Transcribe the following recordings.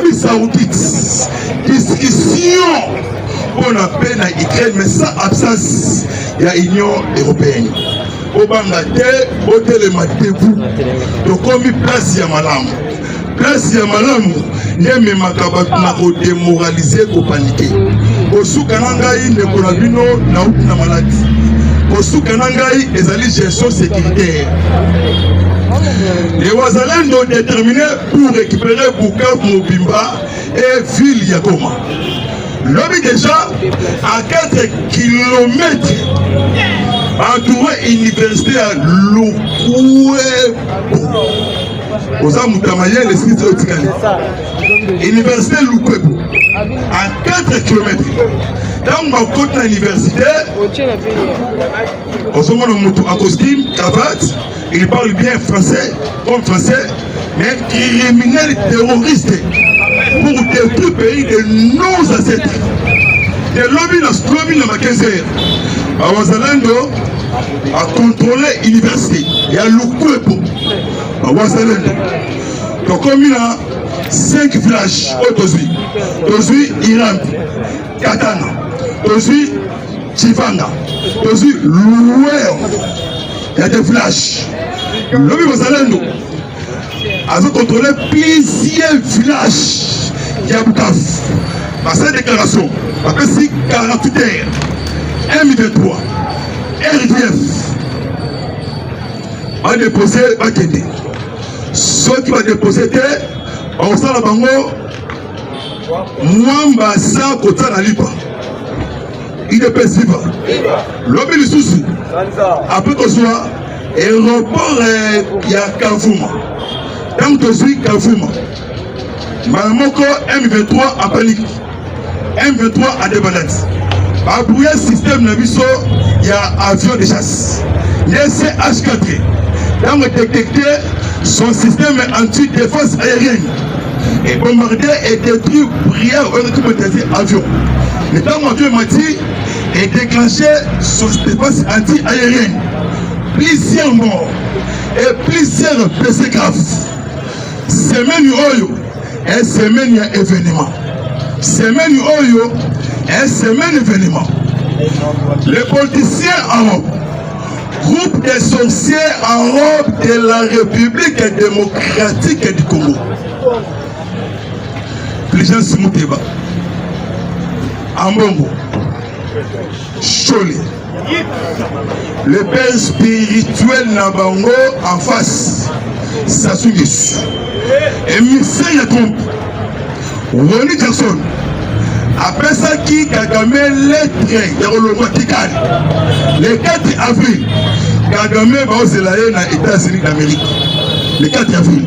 Arabie Saoudite, discussion pour la paix en Ukraine, mais sans absence de l'Union européenne. Au Bangladesh, au Télématévou, donc on a mis place à Malam. Place à Malam, il y a même un démoralisé pour paniquer. Au Soukanangaï, le Kolabino n'a aucune maladie. Au Soukanangaï, les alliés gestion sécuritaire. Les Ouazalènes ont déterminé pour récupérer Bukavu, Mobimba et Ville Yagoma. L'homme déjà à 4 km entouré université à Lukwebo. Aux Amoutamaye, les sites Otikali. Université Lukwebo. À 4 km. Dans ma côte l'université, on se montre en costume, cravate, il parle bien français, comme français, mais criminel terroriste pour détruire le pays de nos ancêtres. De l'objet dans ma 15 heures. À Ouazalendo, à contrôler l'université. Il y a Lukwebo. À Ouazalendo. Donc, comme il y a 5 villages au Tozui. Tozui, Iran, Katana. Tozui, Chivanga. Tozui, Louéo. Il y a des villages. L'homme Ouazalendo a contrôlé plusieurs villages. Il y a Bukavu. Par cette déclaration, après 48 heures, M23, RDF, va déposer Bakende. Ceux qui vont déposer, on s'en a bango, Mwamba sa kota na lipa. Il est paisible. L'homme est sous. Après qu'on soit, aéroport, il y a Kavouma. Tant que je suis Kavouma. Malamoko M23 en panique. M23 a des balades. Pour le système Nabiso, il y a avion de chasse. Il y a CH4. Dans le détecté, son système anti-défense aérienne. Et bombardé et détruit brillant au avion. Le temps où l'avion m'a dit et déclenché son défense anti-aérienne. Plusieurs morts et plusieurs blessés graves. Semaine Oyo, et semaine il y a événement. Semaine Oyo, et semaine événement. Les politiciens en robe, groupe des sorciers en robe de la République démocratique du Congo. Les gens se moutent bas. Ambongo, Choli, le père spirituel Nabango en face, Sassou Nguesso. Et Michel Yatombe, Ronnie Jackson, après ça qui Kagame lettre le 4 avril, Kagame va aux États-Unis d'Amérique. Le 4 avril.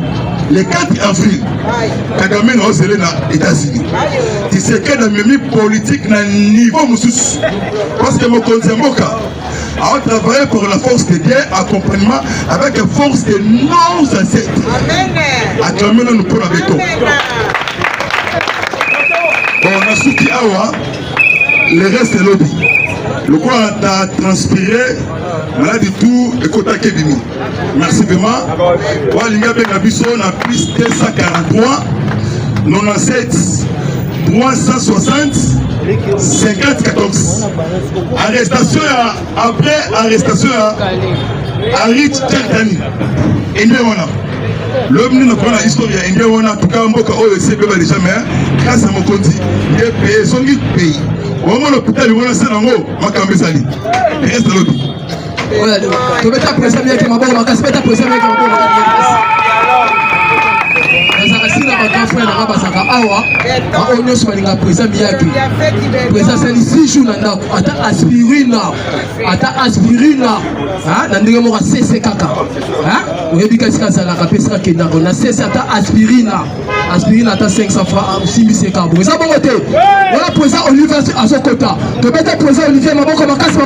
Le 4 avril, Kagame va aux États-Unis. Il s'est créé dans le politique à niveau Moussous. Parce que mon conseil a travaillé pour la force de Dieu, accompagnement avec la force de nos ancêtres. Acclamez nous pour la béton. Bon, on a soutenu Awa, le reste est lobby. Le quoi a transpiré, là du tout, et Kota Kebimi. Merci vraiment. Walinga Benabiso, on a plus 243, 97, 360, 50-14. Arrestation, après arrestation, à Rich Tchertani. Et nous, on a. L'homme n'a pas l'histoire, il y a un tout cas, c'est déjà, mais grâce à mon compte, il est payé, son guide pays. Au moment où l'hôpital, il y a un seul angle, ma cambésali. Il reste à l'autre. Tu mets ta pression avec ma bonne, tu mets ta pression avec ma bonne. aspirine ata 500 francs 6500 bon ça bon côté voilà président Olivier à son côté de mettre président Olivier maboko makasi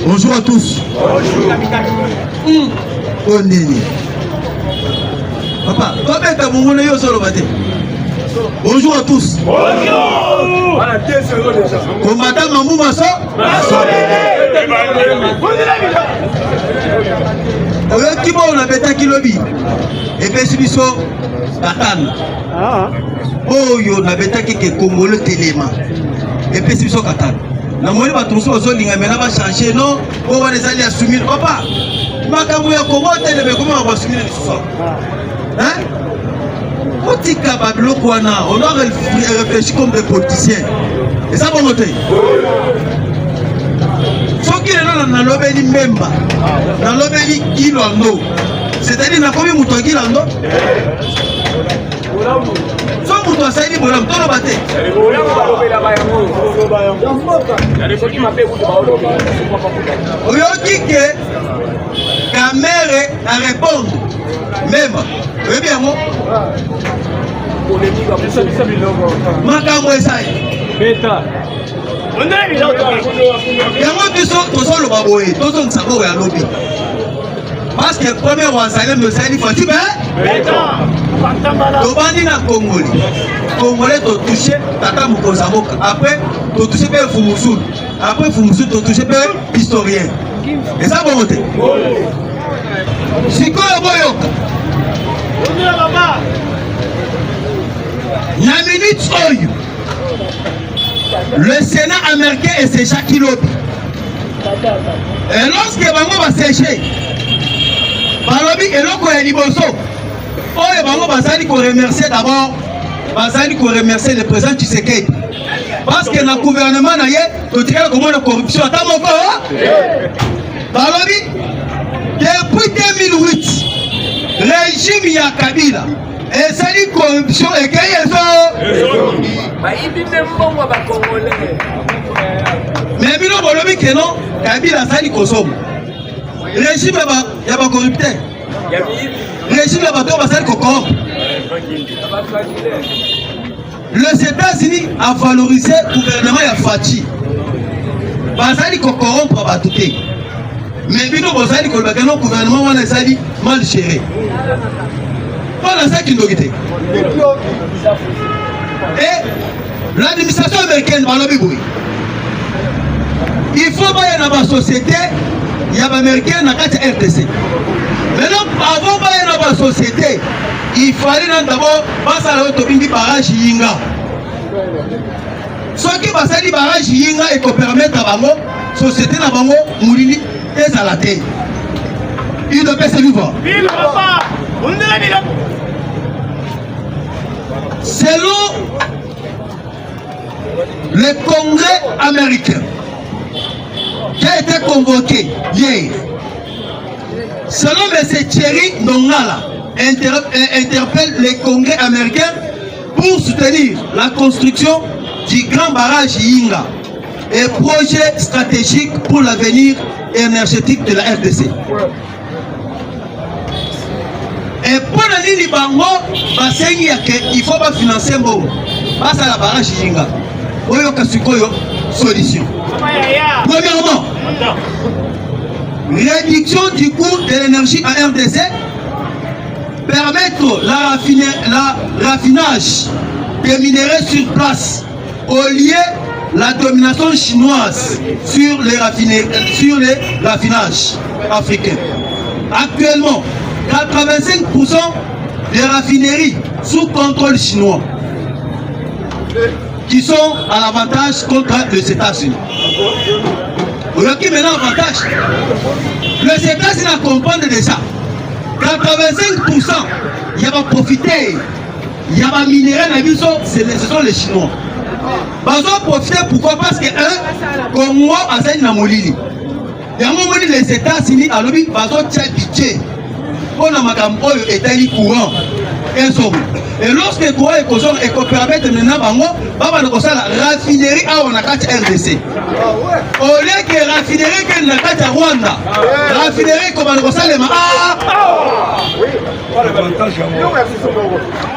bonjour à tous. Bonjour. Ondeni. Papa, combien de vous voulez solo matin? Bonjour à tous. Bonjour. Voilà 2 secondes déjà. Combattant Mamou Masso. soki lobi epesi biso katana oyo nabetaki ke Congolais telema epesi biso katana namoni bato mosusu bazolinga mena bachange non po wana ezali asumir papa makambo ya Kongo telema ekoma basumir lisusu otika babiloko wana on doit réfléchir comme des politiciens eza bongo te soki lelo nalobeli Mbemba nalobeli Kilando c'est-à-dire nakomi moto Kilando so moto asali bolamu toloba te oyoki ke Kamere arépondre Mbemba oyebi yango makambo esali yango biso tozoloba boye tozongisa oyo alobi parce que premier wazalem tosali fati tobandi na Congolais totouche tata mokonzi ya mboka après totouche mpe Fumusulu après Fumusulu totouche mpe historien eza bongo te sikoyo boyoka na minute oyo le Sénat américain esécha Kilobi et lorsque bango baséché balobi eloko ya liboso oyo bango bazali koremercier d'abord bazali koremercier le président Tshisekedi parce que na gouvernement na ye totikala komona corruption ata moko balobi depuis 2008 régime ya Kabila ezali corruption ekei ezo mais bino bolobi ke non Kabila azali kosomba régime ya bacorrupteur régime ya bato bazali kocorrompre. Les États-Unis a valorisé le gouvernement ya Fachi bazali kocorrompre bato te mais bino bozali kolobaka non gouvernement wana ezali mal géré voilà ça qui nous guide. Et l'administration américaine balobi boy il faut bailler dans la société il y a américain na kati RDC maintenant avant bailler dans la société il fallait d'abord passer à l'autobindi barrage Yinga ce qui va sali barrage Yinga et qu'on permettre à bango société na bango moulini et à la terre il ne peut se vivre selon le Congrès américain qui a été convoqué hier, selon M. Thierry Nongala, interpelle les Congrès américains pour soutenir la construction du grand barrage Yinga et projet stratégique pour l'avenir énergétique de la RDC. Et pour la ligne bango, il faut pas financer bon. Passe à la barrage Yinga. Oyo kasikoyo solution. Premièrement, réduction du coût de l'énergie en RDC, permettre la raffinage des minéraux sur place au lieu de la domination chinoise sur les raffinages africains. Actuellement, 85% des raffineries sous contrôle chinois qui sont à l'avantage contre les États-Unis. Aujourd'hui, maintenant, avantage. Les États-Unis comprennent déjà. 85%, il y a profité. Il y a des minéraux, ce sont les Chinois. Ils ont profité pourquoi? Parce que, comme moi, à Molini, il y a un moment les États-Unis, à l'objet, ils ont tiré budget. On a un courant. Et lorsque le courant est consomé et qu'on permet de mener la raffinerie à RDC. Au lieu que la raffinerie que na kati Rwanda, raffinerie comme on le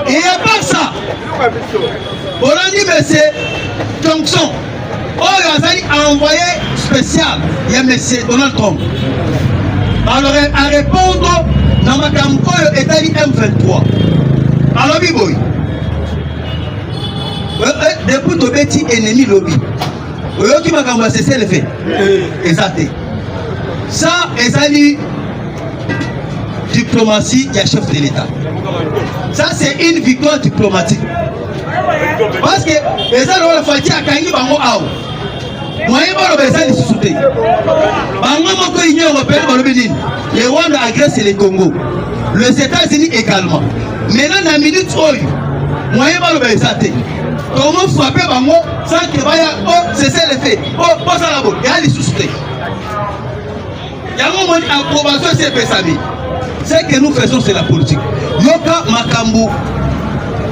et il n'y a pas ça. On a dit, mais c'est Johnson. Oh, il a envoyé spécial. Il y a M. Donald Trump. Alors, à répondre dans ma campagne, il est M23. Alors, Biboy, depuis ton petit ennemi lobby, qui m'a dit c'est le fait. Exact. Ça, c'est du diplomatie, il y a chef de l'État. Ça, c'est une victoire diplomatique. Parce que les gens ont fait à Kangi Bango Ao. Moi, je vais vous soutenir. Bango Union européenne, les Rwanda agressent les Congo. Les États-Unis également. Maintenant, dans la minute où moi, je vais vous soutenir. Comment frapper Bango sans que cesser les faits. Pas ça là-bas. Il y a des sous-soutenir. Il y a un moment d'approbation, c'est Bessami. Ce que nous faisons, c'est la politique. Yoka Makambu,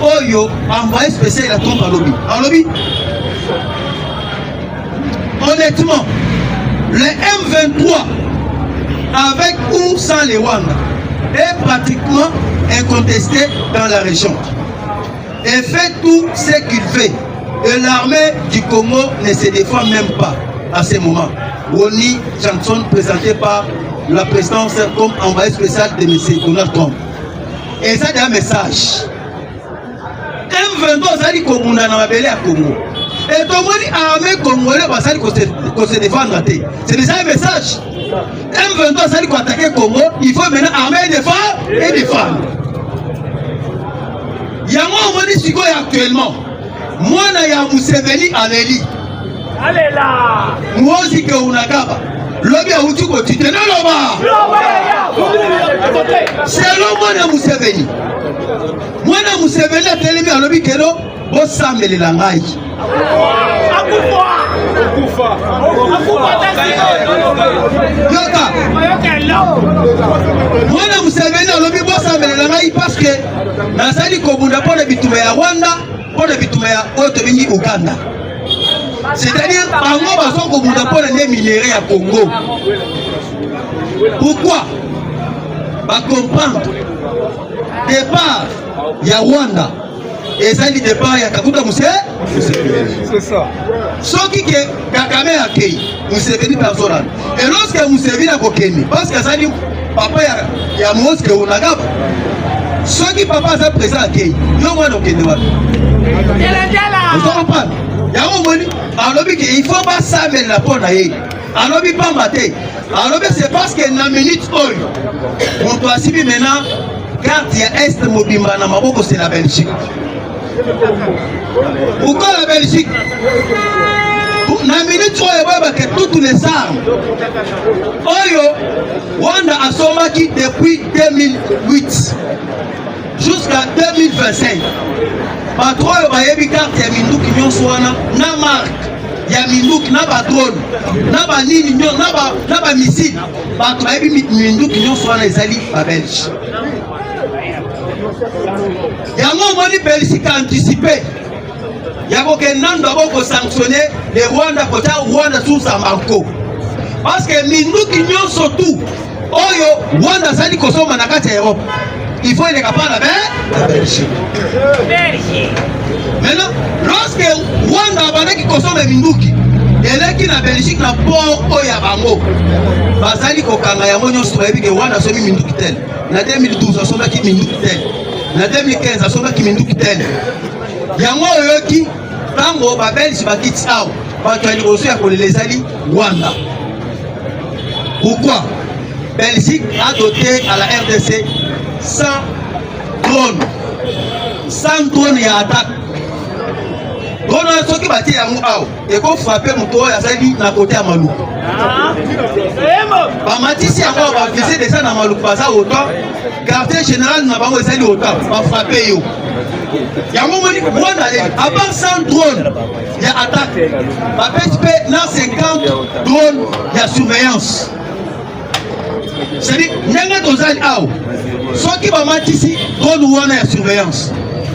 Oyo, envoyé spécial la trompe à lobby. En lobby, honnêtement, les M23, avec ou sans les Rwanda, est pratiquement incontesté dans la région. Et fait tout ce qu'il fait. Et l'armée du Congo ne se défend même pas à ce moment. Roni Johnson, présenté par la présidence comme envoyé spécial de M. Donald Trump. Et ça, c'est un message. M22, ça dit qu'on a appelé à Congo. Et tout le monde dit armée congolaise, ça dit qu'on se défendre. C'est déjà un message. M22, ça dit qu'on attaque Congo, il faut maintenant armer et défendre. Il y a moi, on dit actuellement. Moi, il y a Museveni à Leli. Allez là! Moi aussi, que on a gaba. L'homme a outu ko tu te n'aloba. C'est l'homme de Museveni. Moi na Museveni a télé à l'homme kero bo samele la ngai. Akufa. Yoka. Moi na Museveni a l'homme bo samele la ngai parce que na sali ko bunda pour les bitume ya Rwanda, pour les bitume ya Otobini Uganda. C'est-à-dire, Bango Bason Kobuda pour les minéraux à Congo. Pourquoi? Bah comprendre. Départ, il y a Rwanda. Et ça dit départ, il y a Kakuta Moussé. C'est ça. Ce qui est Kakame Akei, Mousseveni personnel. Et lorsque Mousseveni a Kokeni, parce que ça dit, papa, il y a Mousse que on a gab. Ce qui papa a présent Akei, il y a moins d'Okeni. Vous comprenez? Alors il faut pas savoir la bonne aïe. Alors pas mater. Alors c'est parce que dans minute oil, on doit suivre maintenant quand il y a est mobimba na maboko c'est la Belgique. Pourquoi la Belgique? Dans minute oil que toutes les armes. Oyo Rwanda a sommaki depuis 2008 jusqu'à 2025. Patrouille bayebi carte ya minduki nyonso wana na marque ya minduki na ba drone na ba nini nyonso na ba missile bato bayebi minduki nyonso wana ezali ba Belge. Yango moni Belgique anticipé yako ke nando aboko sanctionner les Rwanda kota Rwanda sous Sambanko parce que minduki nyonso tout oyo Rwanda sali kosoma na kati ya Europe. Il faut être capable de la Belgique. Maintenant, lorsque Rwanda qui consomme les Minduki, et là qui na Belgique na port Oyabango, Bazali Kokanga Yamonyo Soyebi que Rwanda a somme Minduki tel. Na 2012 a somme qui Minduki tel. Na 2015 a somme qui Minduki tel. Yango Oyoki, Tango, ba Belgique ba Kitsao, ba Tuali Rosso ya les Ali Rwanda. Pourquoi? Belgique a doté à la RDC 100 drones. 100 drones et attaque. Drone a ceux qui battent à Mouao. Et qu'on frappe Mouto, il y a ça à côté à Malou. Matisse a visé des gens à Malou, pas ça autant. Quartier général n'a pas osé autant. Va frapper yo. Il y a un moment où à part 100 drones, il y a attaque. Va PSP, dans 50 drones, il y a surveillance. C'est-à-dire, il y a un autre ceux qui vont mettre ici, drone ou on est à surveillance.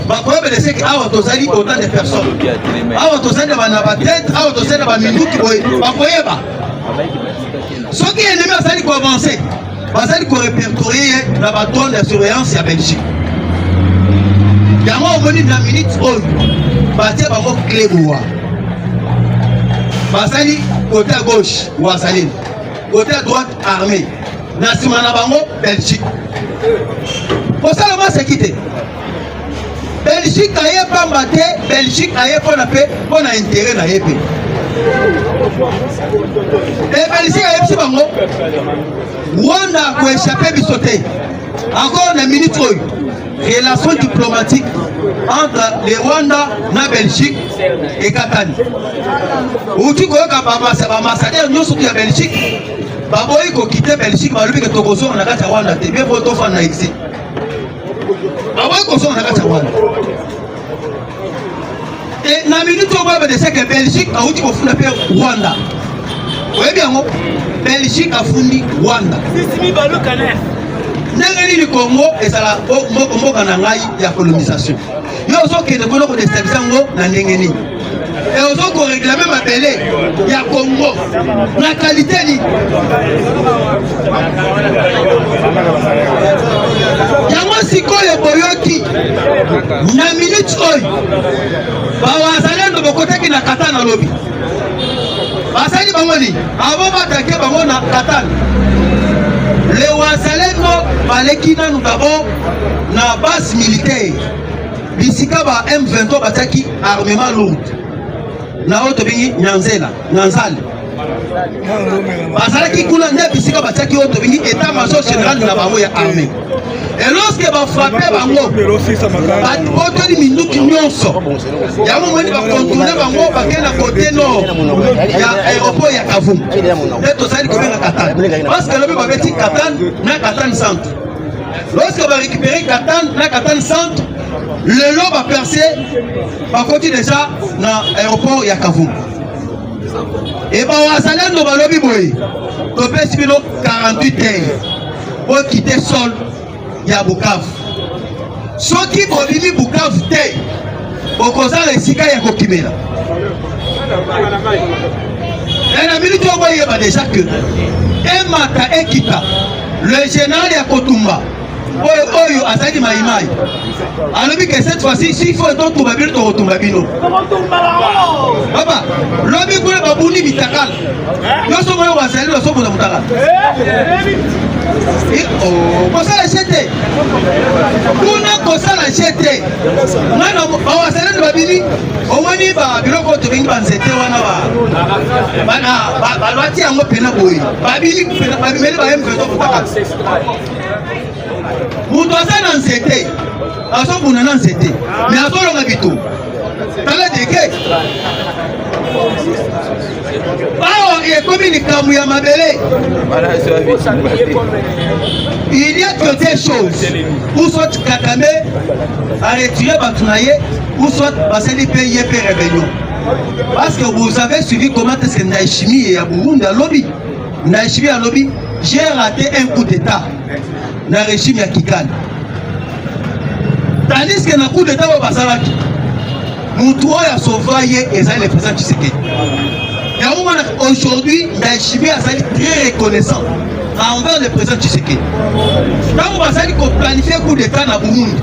Il faut que autant de personnes. Ceux qui ennemis vont avancer. Ils vont répertorier la drone de surveillance à Belgique. Il y a un moment dans la minute où ils vont clé pour côté à gauche, côté à droite, armée. Nasimana Bango, Belgique. Pour ça, le c'est quitté. Belgique a pas battu, Belgique a pas paix, on a intérêt à y paix. Et Belgique a pas Bango. Rwanda a échappé à sauter. encore une minute, relation diplomatique entre le Rwanda na Belgique et Katani. Où tu vois que l'ambassadeur nous sommes à Belgique, baboyi ko quitter Belgique, balubi que Togozo on a gâté Rwanda, t'es bien pour ton fan na ici. Baboyi ko on a gâté Rwanda. Et na minute on va dire que Belgique a outi ko funda pe Rwanda. Oui bien, Belgique a fourni Rwanda. N'engeni du Congo et ça la Congo kanangai ya colonisation. Yo so ke de kono ko déstabilisation na n'engeni. Et ozo ko réclamer ma belé ya Congo. Na qualité ni. Yango sikoyo boyoki. Na minute oy. Ba wazalendo bokote ki na katana lobi. Basali bangoni avant d'attaquer bango na Katana. Les Wazalendo baleki nanu d'abord na base militaire. Bisika ba M23 bataki armement lourd. Na auto bingi Nyanzela, Nyanzale. Bazalaki kuna nde bisika bataki auto bingi état major général na bango ya armée. Et lorsque va frapper bango, auto di minute nyonso. Ya mo moni ba contourner bango ba kena côté nord. Ya aéroport ya Kavumu. Et to sali kobenga Katana. Parce que lobi ba beti Katana na Katana centre. Lorsque va récupérer Katana na Katana centre, le lot va percer ba côté déjà na aéroport ya Kavumu. Et ba wazalendo ba lobi boy. To pesi bino 48 heures pour quitter sol ya Bukavu. Soki bobimi Bukavu te, bokozala esika ya kokimela. Et la minute on voit yeba déjà que Emata Ekita, le général ya Kotumba, oyo azali maimai. Alobi que cette fois-ci, s'il faut donc tout babino to Kotumba bino. Papa, lobi kule babuni bitakala. Yoso moyo wazali loso bona mutaka. Kosala chete. Kuna kosala chete. Nana bawasala de babini. Omoni ba biloko to bingi banzete wana ba. Bana balwati yango pena boyi. Babini pena babimeli ba M23 kutaka. Mutu asana nzete. Aso kuna na nzete. Mais asolo nga bitu. Tala deke. Il y a que des choses où soit Kakame a retiré Batounaye, ou soit Baseli payé per rébellion. Parce que vous avez suivi comment est-ce que Naïchimi et Burundi à lobby. Naïchimi à lobby, j'ai raté un coup d'état dans le régime à Kikane. Tandis que dans le coup d'état au Basalaki, Moutoua a sauvé et ça le président Tshisekedi. Aujourd'hui, Naïchimi a été très reconnaissant envers le président Tshisekedi. Quand on a planifié un coup d'état dans Burundi,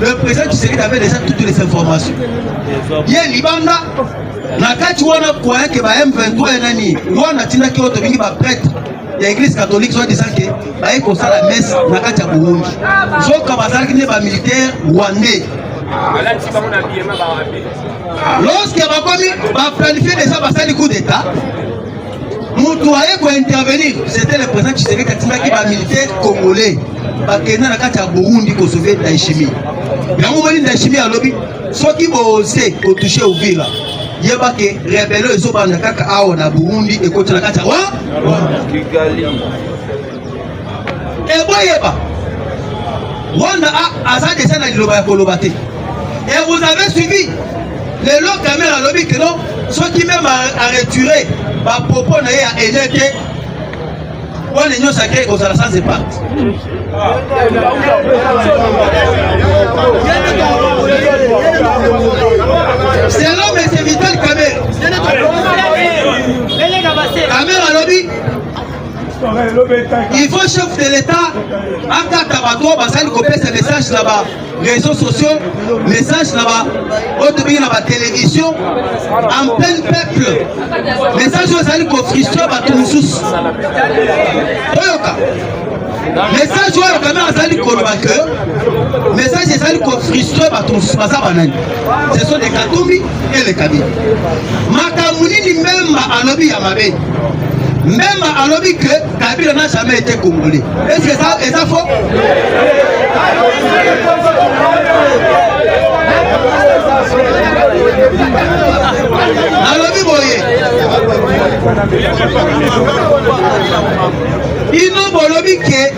le président Tshisekedi avait déjà toutes les informations. Il y a Libanda, Nakati wana croyant que M23 est nani, wana tina ki oto bingi ba prêtre. L'église catholique soit disant que ba eko sa la messe Nakati ya Burundi. Zoka bazalaki ne ba militaire rwandais. Lorsque va planifier déjà passer coup d'état, Moutouaye pour intervenir, c'était le président Tshisekedi qui va militaire congolais. Parce que dans la carte à Burundi pour sauver Naïchimi. Il y a un moment où Naïchimi a lobby, ceux qui vont oser toucher au ville. Il y a pas que rebelles ils sont dans la carte à Burundi et contre la carte à et voyez-vous, Rwanda a ça déjà dans le Kolobate. Et vous avez suivi les lots caméras lobby que non, ceux qui même a retiré par propos n'a à aider pour l'union sacrée aux sans départ. C'est l'homme et c'est vital caméra. Caméra lobby. Il faut chef de l'État en cas d'abattoir, il faut copier ces messages là-bas, réseaux sociaux, messages là-bas, autre pays là-bas, télévision, en plein peuple. Messages où il faut frustrer tout le sous. Message où il faut message il faut frustrer tout le sous. Ce sont des Katumbi et les Kabi. Makamouni ni même à lobby à ma baie. Même à lobby que Kabila n'a jamais été congolais. Est-ce que ça est faux? nalobi boye ino bolobi ke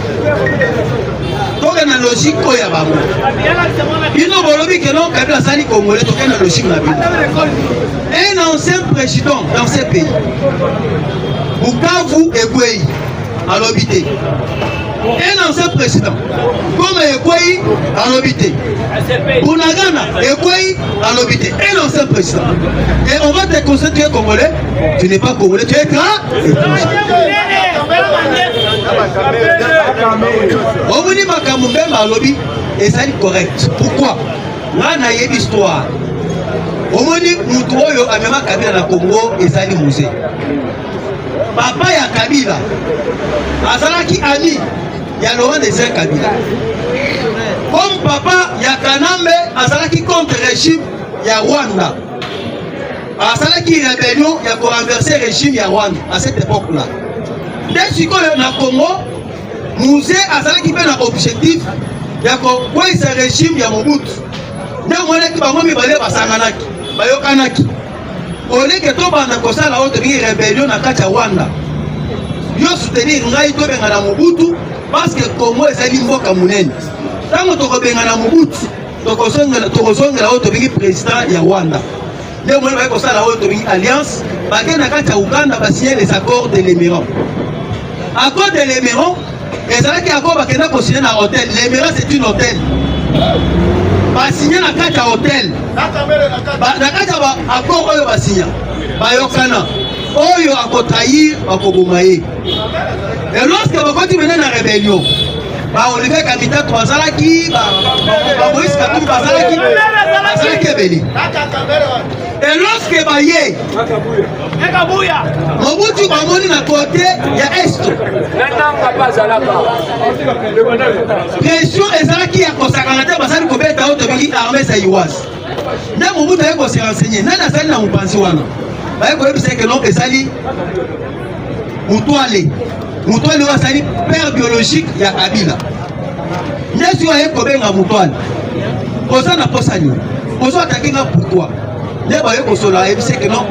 toke na logique oyo ya bango ino bolobi ke non Kabila asali congolais toke na logique na bino. Un ancien président dans ce pays Bukavu Ekwei alobi te. Un ancien président comme Ekwei alobi te. Bunagana Ekwei alobi te. Un ancien président. Et on va te constater tu es congolais, tu n'es pas congolais, tu es étranger. Omoni makambo mbemba alobi ezali correct. Pourquoi? Nga na yebi histoire. Omoni mutu oyo amema Kabila na Congo ezali musée. Papa ya Kabila azalaki ami ya Laurent Désiré Kabila. Comme papa ya Kanambe azalaki contre régime ya Rwanda. Azalaki rébellion ya ko renverser régime ya Rwanda à cette époque-là. Dès sikoyo na Congo musée azalaki pe na objectif ya ko kwesa régime ya Mobutu. Nde monaki bango mibale basanganaki bayokanaki oleke tobanda kosala oyo tobingi rébellion na kati ya Rwanda yo soutenir ngai tobenga na Mobutu parce que Congo ezali mboka munene. Ntango tokobenga na Mobutu tokozongela oyo tobingi président ya Rwanda. Nde moni baye kosala oyo tobingi alliance bake na kati ya Uganda basigner les accords de l'Émirat. Accord de l'Émirat ezalaki accord bakenda kosigner na hôtel. L'Émirat c'est une hôtel. Basigner na kati ya hôtel. Na kati ya accord oyo basigner bayokana oyo akotrahir bakoboma ye. Et lorsque bakoti mena na rébellion Olivier Kamita bazalaki Moïse Katumbi bazalaki ebele. Et lorsque baye Mobutu bamoni na côté ya est pression ezalaki ya kosakana te basali kobeta oyo tobingi armée zaïroise. Nde Mobutu aye kose renseigner nani azali na mopanzi wana baye koyebisa ke non ezali Mutwale oyo azali père biologique ya Kabila. Nde si aye kobenga Mutwale koza na posa nini kozo ataki nga pourquoi nde baye kosola ayebisa ke non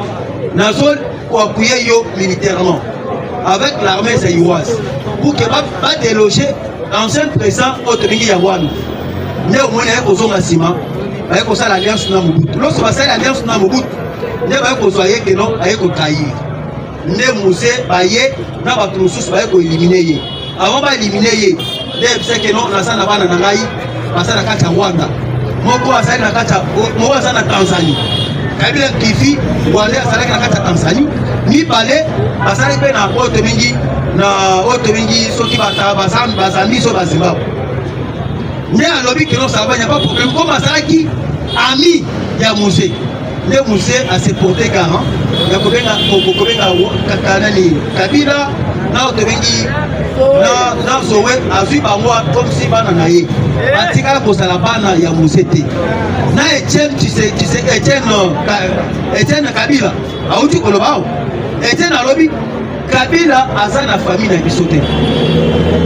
nazo koappuyer yo militairement avec l'armée zaïroise pour que ba déloger ancien président oyo tobingi ya wana. Nde omoni aye kozonga nsima baye kosala alliance na Mobutu. Lorsque basali alliance na Mobutu nde baye kozwa ye ke non aye kotrahir. Nde musée baye na bato mosusu baye koelimine ye. Avant baelimine ye nde yebisa ke non naza na bana na ngai baza na kati ya Rwanda. Moko azali na kati moko aza na Tanzanie. Kabila Kifi Rwanda azalaki na kati ya Tanzanie. Mibale bazali mpe na oyo tomingi soki bazambi so bazimbabwe. Nde alobi ke non ça n'y a pas problème comme azalaki ami ya musée. Nde musée a se porté garant ya kobenga kakanani Kabila na otobengi na Zoé azwi bango comme si bana na ye atikala kosala bana ya musée te. Na Etienne Kabila auti koloba Etienne alobi Kabila aza na famille na biso te.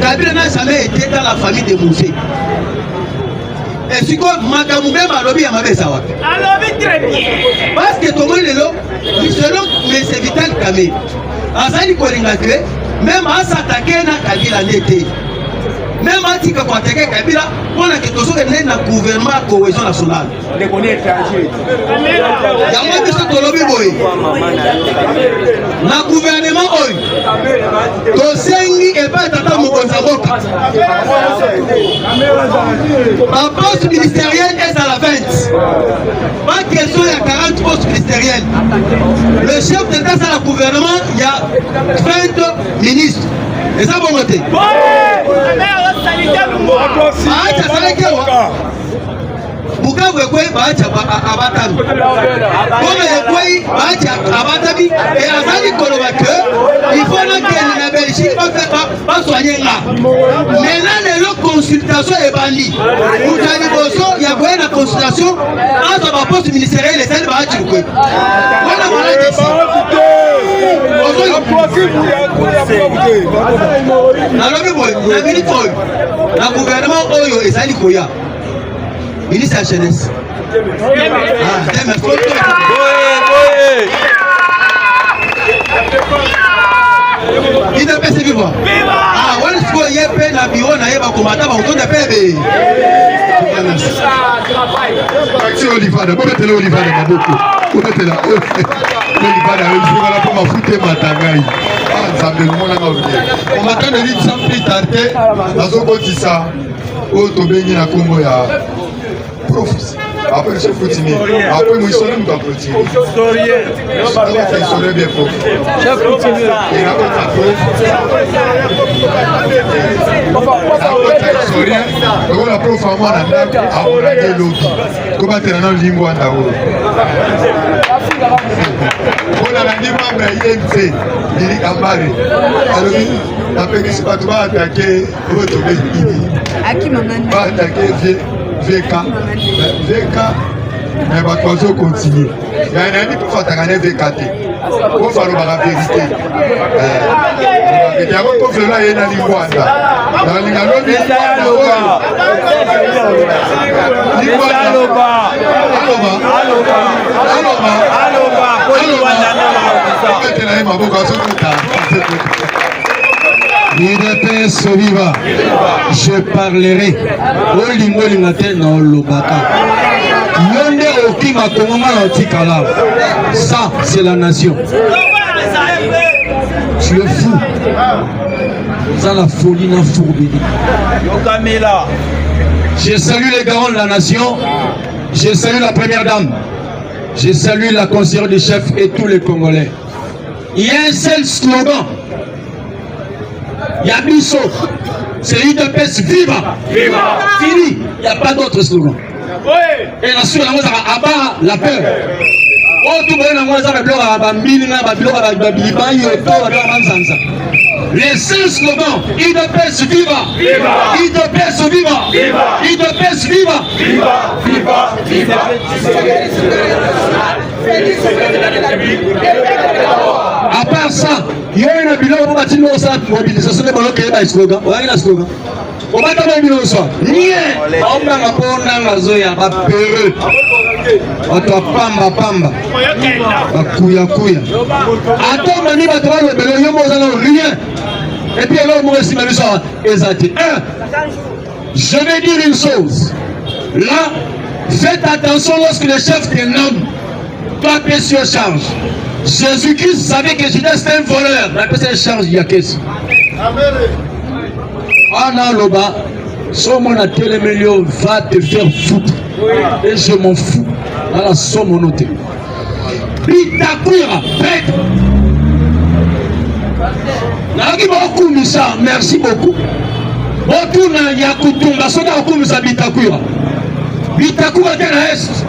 Kabila n'a jamais été dans la famille de musée. Et si quoi makambo mbemba alobi ya mabeza wapi alobi très bien parce que tomoni lelo selon M. Vital Kamerhe azali kolinga te même asatake na Kabila ndete même atika koatake Kabila mpona ke tozokende na gouvernement ya cohésion nationale yango biso tolobi boye na gouvernement oyo tosengi epai tata mokonzi ya mboka baposte ministérielle ezala 20 pas question ya 40 postes ministériels. Le chef d'état c'est le gouvernement il y a 20 ministres et ça bon côté Bukavu Ekwei baacha abatami Goma Ekwei baacha abatami et azali koloba que il faut que la Belgique va soigner là. Maintenant les consultations est banni. Mutani boso ya boye na consultation entre ba poste ministériel les ailes baacha Ekwei. Voilà malade ici. nalobi boye na minute oyo na gouvernement oyo ezali koya ministre ya jeunesse idepesi vivre wani sikoyo ye mpe na biro na ye bakomata bakotonda mpe action olivada bobetela olivada maboko bobetela olivada ezingala mpo mafute matangai nzambe lomonanga obie komatande li sans plus tarde nazokotisa oyo tobengi na nkombo ya profs après le chef coutumier après moi historien nous approcher historien historien bien fort chef coutumier et la autre historien donc la prof à moi na ndako abona de l'autre comment tu na limbo anda wo ona na ndi membre ya IMC Lili Kambare alors napekisi bato ba attaquer oto beni aki mamani ba attaquer VK, mais bato bazo continuer. Mais nani pour fataka ne VKT. Pour faire la vérité. Il y a beaucoup de gens qui sont Rwanda. Dans les galons de L'IDPS viva, je parlerai au Lingolingate dans l'Obaka. Yonde Okima Komoma Antikala. Ça, c'est la nation. Tu es fou. Ça, la folie n'a fourbi. Je salue les garants de la nation. Je salue la première dame. Je salue la conseillère du chef et tous les Congolais. Il y a un seul slogan. Yabiso, c'est l'IDPS viva. Viva. Fini. Il n'y a pas d'autre slogan. Et la suite, la peur. Oh, tout le monde les seuls slogans, IDPS viva. IDPS viva. IDPS viva. À part ça, il y a une bilan pour bâtir nos mobilisation de bloquer les slogans. On a un slogan. On va t'amener bilan soit. Rien. On va m'apprendre à zoya, à peureux. On doit pamba. À couya. Attends, mani, va te voir le bilan, il y a rien. Et puis alors, moi aussi, ma mission est exacte. Je vais dire une chose. Là, faites attention lorsque le chef te nomme. Toi, paie sur charge. Jésus-Christ savait que Judas était un voleur. La personne charge, il y a qu'est-ce. Anna Loba, somme a télémélion va te faire foutre. Et je m'en fous. Dans la somme notée. Bitakwira, prêtre. Merci beaucoup. Botuna Yakutumba, Soda Kumisa Bitakwira. Bitakwira est à l'est.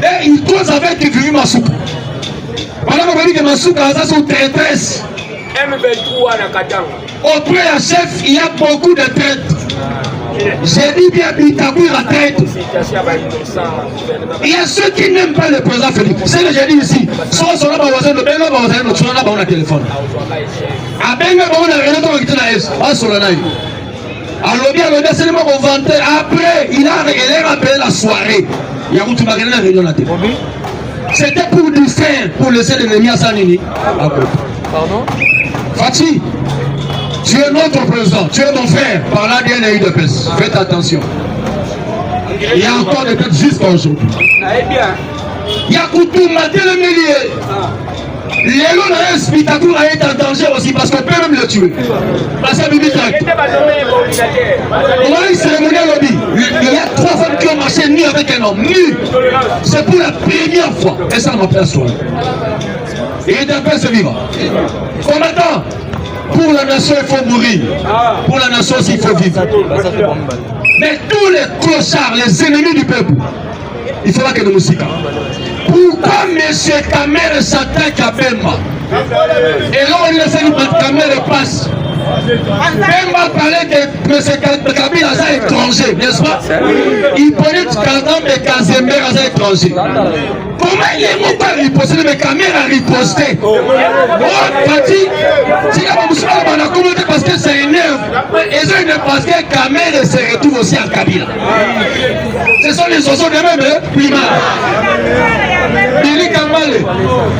Et il cause avec que vu Masuka. Voilà pourquoi dit que Masuka a son traîtresse. Auprès du chef, il y a beaucoup de traites. J'ai dit bien Bitakwira traite. Il y a ceux qui n'aiment pas le président Félix. C'est ce que j'ai dit ici. Soit sur la voisin de Benga, sur la bonne téléphone. A Benga, on a rien d'autre qui est sur la naïve. Alors bien, c'est le moment où après, il a rappelé la soirée. Il y a eu tout le monde. C'était pour distraire, pour laisser l'ennemi à Sanini. Pardon? Fatih, tu es notre président, tu es mon frère, par l'ADN et UDPS. Faites attention. Il y a encore des têtes jusqu'à aujourd'hui. Il y a Koutouma, le millier. Les lots de Bitakwira est en danger aussi parce qu'on peut même le tuer. Parce que il y a 3 femmes qui ont marché nues avec un homme. Nues. C'est pour la première fois. Et ça m'a fait soin. Et d'après ce vivant. Combattant, pour la nation il faut mourir. Pour la nation aussi il faut vivre. Mais tous les clochards, les ennemis du peuple, il faudra que nous nous citions. Pourquoi M. Kamer s'attaque à Bemba? Et là on lui a fait une Kamer passe. Même parler que M. Kabila est étranger, n'est-ce pas? Hippolyte Kagame et Kazembe sont étrangers. Comment il est monté à riposter? Mais Kamel a riposté. Oh, Fati, si la musulmane a commenté parce que c'est énerve. Et c'est parce que Kamel se retrouve aussi à Kabila. Ce sont les oiseaux de même primaires. Billy Kamale,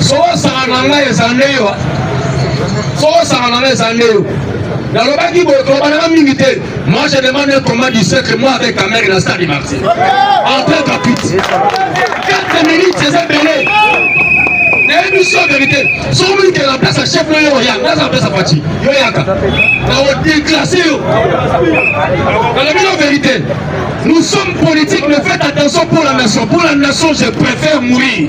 Soa Sarananga et Sandeyo. Soa Sarananga et Sandeyo. Dans le baki, moi je demande un combat du siècle, moi avec Kamel et la Stade Martin. En plein capite. 4 minutes, c'est un belé. Et nous sommes vérité. Si on dit que la place à chef, il y a la place à Fati. Il y a un cas. On va déclasser. Dans la vérité, nous sommes politiques, mais faites attention pour la nation. Pour la nation, je préfère mourir.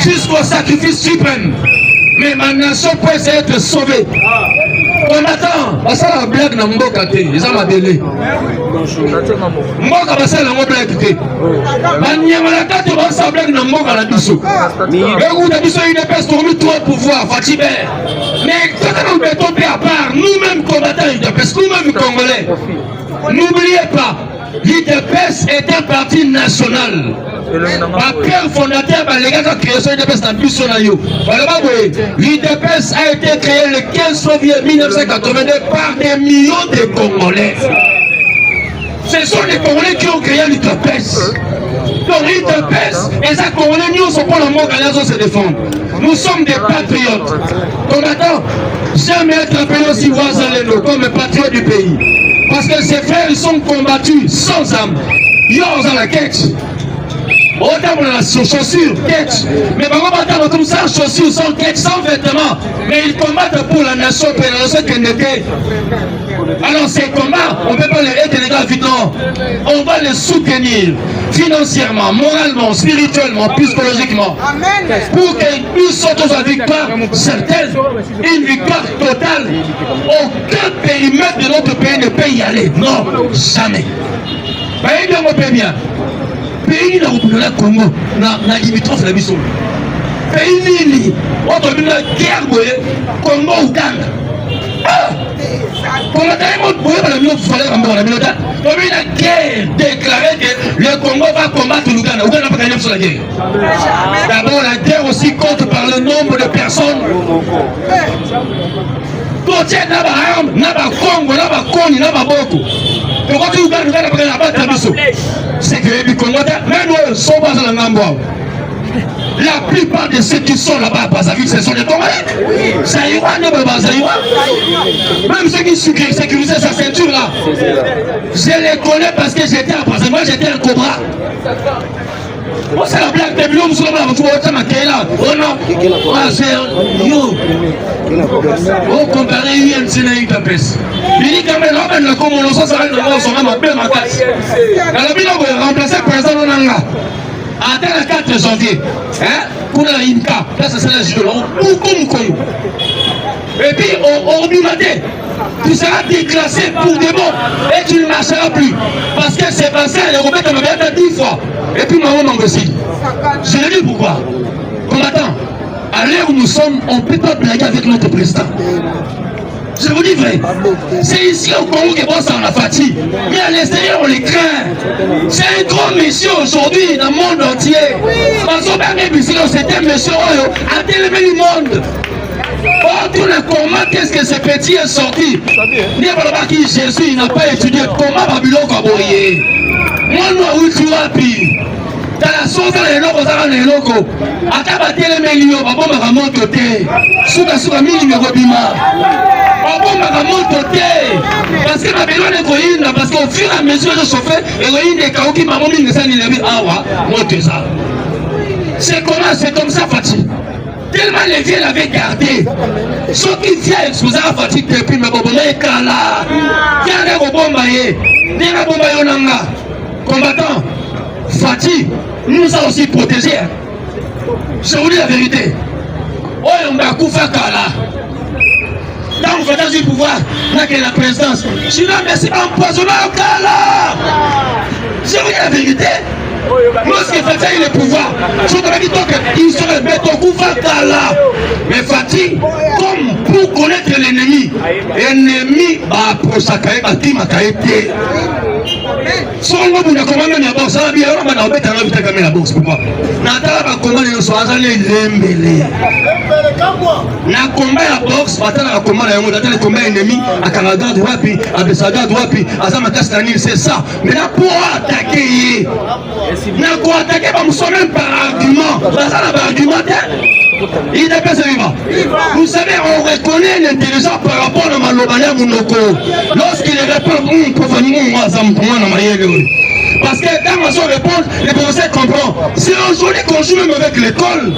Jusqu'au sacrifice suprême. Mais ma nation peut être sauvée. On attend. Ça la blague dans Mboka te. Ils ont ma délai. Mboka va se la blague te. Maniama la tête va se blague dans Mboka la biso. Et vous avez besoin d'une épaisse pour nous trois pouvoirs, Fatibé. Mais quand on béton à part, nous-mêmes combattants UDPS, nous-mêmes Congolais, n'oubliez pas, l'UDPS est un parti national. Le père fondateur, les gars qui ont créé l'UDPS dans le bus. L'UDPS a été créé le 15 février 1982 par des millions de Congolais. Ce sont les Congolais qui ont créé l'UDPS. Donc l'UDPS, et ça Congolais, nous sommes pour le monde à se défendre. Nous sommes des patriotes. Combattants, jamais être appelé aussi voisin comme patriotes du pays. Parce que ces frères, ils sont combattus sans âme. Ils ont la quête. Autant on a chaussures, quête. Mais par contre, comme ça, chaussures, sans quête, sans vêtements. Mais ils combattent pour la nation, pour la nation qui n'était. Alors ces combats, on ne peut pas les aider les gars, non. On va les soutenir financièrement, moralement, spirituellement, psychologiquement. Pour qu'ils puissent sortir une victoire certaine, une victoire totale. Aucun périmètre de notre pays ne peut y aller. Non, jamais. Pays bien, on peut bien. Pays na Congo, na limitrophe la Bissau. Pays nini, on a une guerre Congo Ouganda. Pour la guerre déclarée que le Congo va combattre l'Ouganda. L'Ouganda va gagner sur la guerre. D'abord la guerre aussi compte par le nombre de personnes. Côté naba arme, naba Congo, naba Koni, naba Boko. Pourquoi tu Ouganda va gagner la bataille? C'est que les Congolais, même nous sommes pas dans la Gamboa. La plupart de ceux qui sont là-bas à Brazzaville, ce sont des Congolais. Ça ira, ça ira. Même ceux qui sécurisaient sa ceinture là. Je les connais parce que j'étais à Brazzaville. Moi j'étais un cobra. Moi c'est la blague des millions, oh non. Yo. Oh, comparé à UNC et UDPS. Il dit quand même, comme on s'en s'arrête de voir son âme à peine ma tasse. Alors, il a remplacé le président Nanga. Attends le 4 janvier, pour la INCA, là c'est la judo, et puis au matin, tu seras déclassé pour des bons et tu ne marcheras plus. Parce que c'est passé à l'Europe, tu m'avais fait 10 fois. Et puis maman m'en aussi. Je le dis pourquoi. Combattant, à l'heure où nous sommes, on ne peut pas blaguer avec notre président. Je vous dis vrai, c'est ici au Congo que bosse en la fatigue, mais à l'extérieur on les craint. C'est un grand monsieur aujourd'hui dans le monde entier. Parce que c'est un monsieur à télévé du monde. Oh, tout le combat, qu'est-ce que ce petit est sorti? Jésus n'a pas étudié comment Babylone a brillé. Moi, nous, où tu vas pire? Dans la sauce, les locaux, les locaux. À tabater les millions, on va monter. Souka, mille numéro bima. Parce que Babylone est héroïne, parce qu'au fur et à mesure de chauffer, héroïne est kaoki, maman mine ça n'y est pas. C'est comme ça, Fatih. Tellement les vieux l'avaient gardé. Ceux qui viennent exposer à Fatih depuis, mais bon, est là. Tiens, les bombaye. Tiens, les bombaye onanga. Combattant, Fatih nous a aussi protégés. Je vous dis la vérité. Oh, on va koufa kala. Là, on va dans du pouvoir, là, que la présidence. Je dis, mais c'est empoisonné au cas là. Je vous dis la vérité. Lorsqu'il fait le pouvoir, je te dis qu'il serait mettre au pouvoir là. Mais Fatih, comme pour connaître l'ennemi. Ennemi, prosakae, batimakae te. Songo buna komanda na boss, ça bien, on va mettre en vite comme la boxe pourquoi? Natala ba komanda no soaza le lembele. Na combat la boxe, batala la combat la ngota le combat ennemi, à Canada wapi, à Besada wapi, à Zamakastani, c'est ça. Mais là pour attaquer, na ko attaquer ba musome par argument, bazala ba argumentaire. Il est pas vivant. Vous savez, on reconnaît l'intelligence par rapport à Malobania Mounoko. Lorsqu'il répond, parce que quand on répond, les professeurs comprennent. C'est aujourd'hui qu'on joue même avec l'école.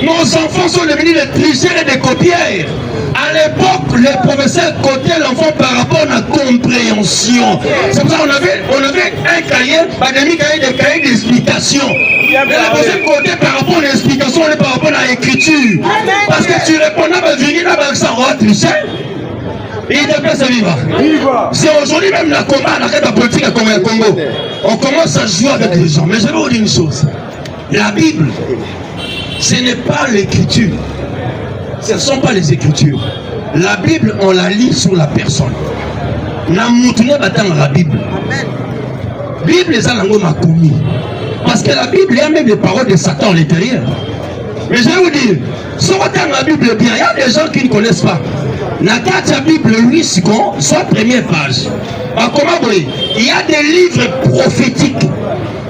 Nos enfants sont devenus des tricheurs et des copieurs. À l'époque, les professeurs cotaient l'enfant par rapport à la compréhension. C'est pour ça qu'on avait un cahier, des cahiers d'explication. Mais la deuxième côté par rapport à l'explication, on est par rapport à l'écriture. Parce que tu réponds à ma vie, tu sais. Il est bien vivant. C'est aujourd'hui même la combat, la politique à Congo. On commence à jouer avec les gens. Mais je vais vous dire une chose. La Bible, ce n'est pas l'écriture. Ce ne sont pas les écritures. La Bible, on la lit sur la personne. La Bible. Bible, c'est la commis. Parce que la Bible, il y a même les paroles de Satan à l'intérieur. Mais je vais vous dire, si on regarde la Bible bien, il y a des gens qui ne connaissent pas. La Bible 8 secondes, soit première page. Il y a des livres prophétiques,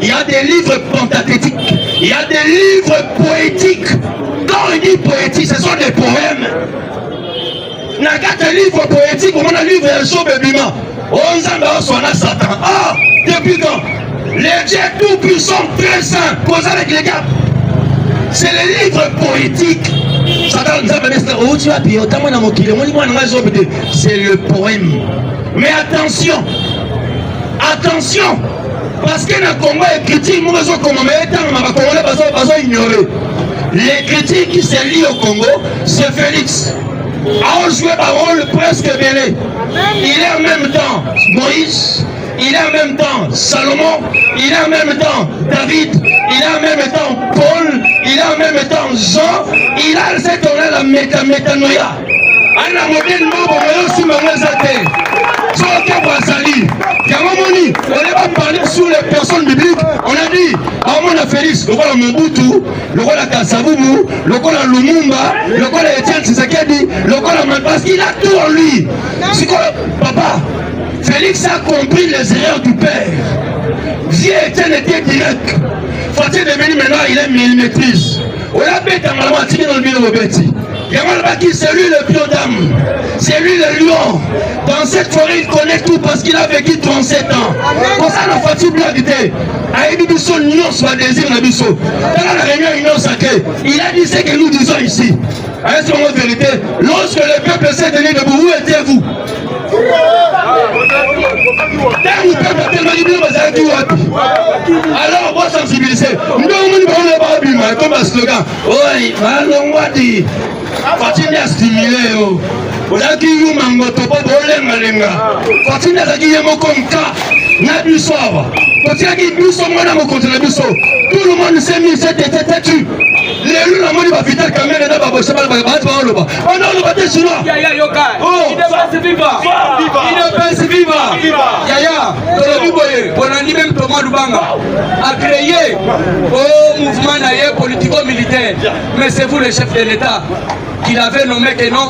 il y a des livres pentathétiques, il y a des livres poétiques. Quand on dit poétique, ce sont des poèmes. Dans les livres poétiques, on a un livre un jour bébiment. On a Satan. Ah, depuis quand? Les dieux tout-puissants, très saints, cause avec les gars. C'est les livres poétiques. C'est le poème. Mais attention, attention, parce que dans le Congo, les critiques, les critiques qui se lient au Congo, c'est Félix. A joué un rôle presque mêlé. Il est en même temps Moïse, il est en même temps Salomon, il est en même temps David, il est en même temps Paul, il est en même temps Jean, il a cette honneur la métanoïa. Ana modèle mabo aussi mamazate. Soka Brasali. Yamamoni, on n'est pas parlé sur les personnes bibliques. On a dit, Amona Félix, le roi Mobutu, le roi Kasavubu, le roi Lumumba, le roi Etienne Tshisekedi, le roi parce qu'il a tout en lui. C'est quoi, papa? Félix a compris les erreurs du père. Vieux Etienne était direct. Fatih devenu maintenant, il maîtrise. On a bête en allemand, tiré dans le bureau de Betty. C'est lui le pion d'âme, c'est lui le lion. Dans cette forêt, il connaît tout parce qu'il a vécu 37 ans. Pour ça, la fatigue blaguité. Soit désir dans la réunion union sacrée, il a dit ce que nous disons ici. C'est une vérité. Lorsque le peuple s'est tenu debout, où étiez-vous? Alors, on va sensibiliser. Nous avons comme un slogan. Oui, allons-y. Fatine a stimulé. Olaki yumango topo bolenga lenga. Fatine a dit comme ça. N'a plus soir. Quand il a dit nous sommes là mon contre le biso. Tout le monde s'est mis cette têtu. Les loups la moni va vite caméra là bas c'est pas le bas. On a le bâtiment chinois. Ya yoka. Il ne passe viva. Il ne passe viva. Ya. Dans le boye, on a dit même Thomas Lubanga a créé au mouvement naïe politico-militaire. Mais c'est vous le chef de l'État qui l'avait nommé que non.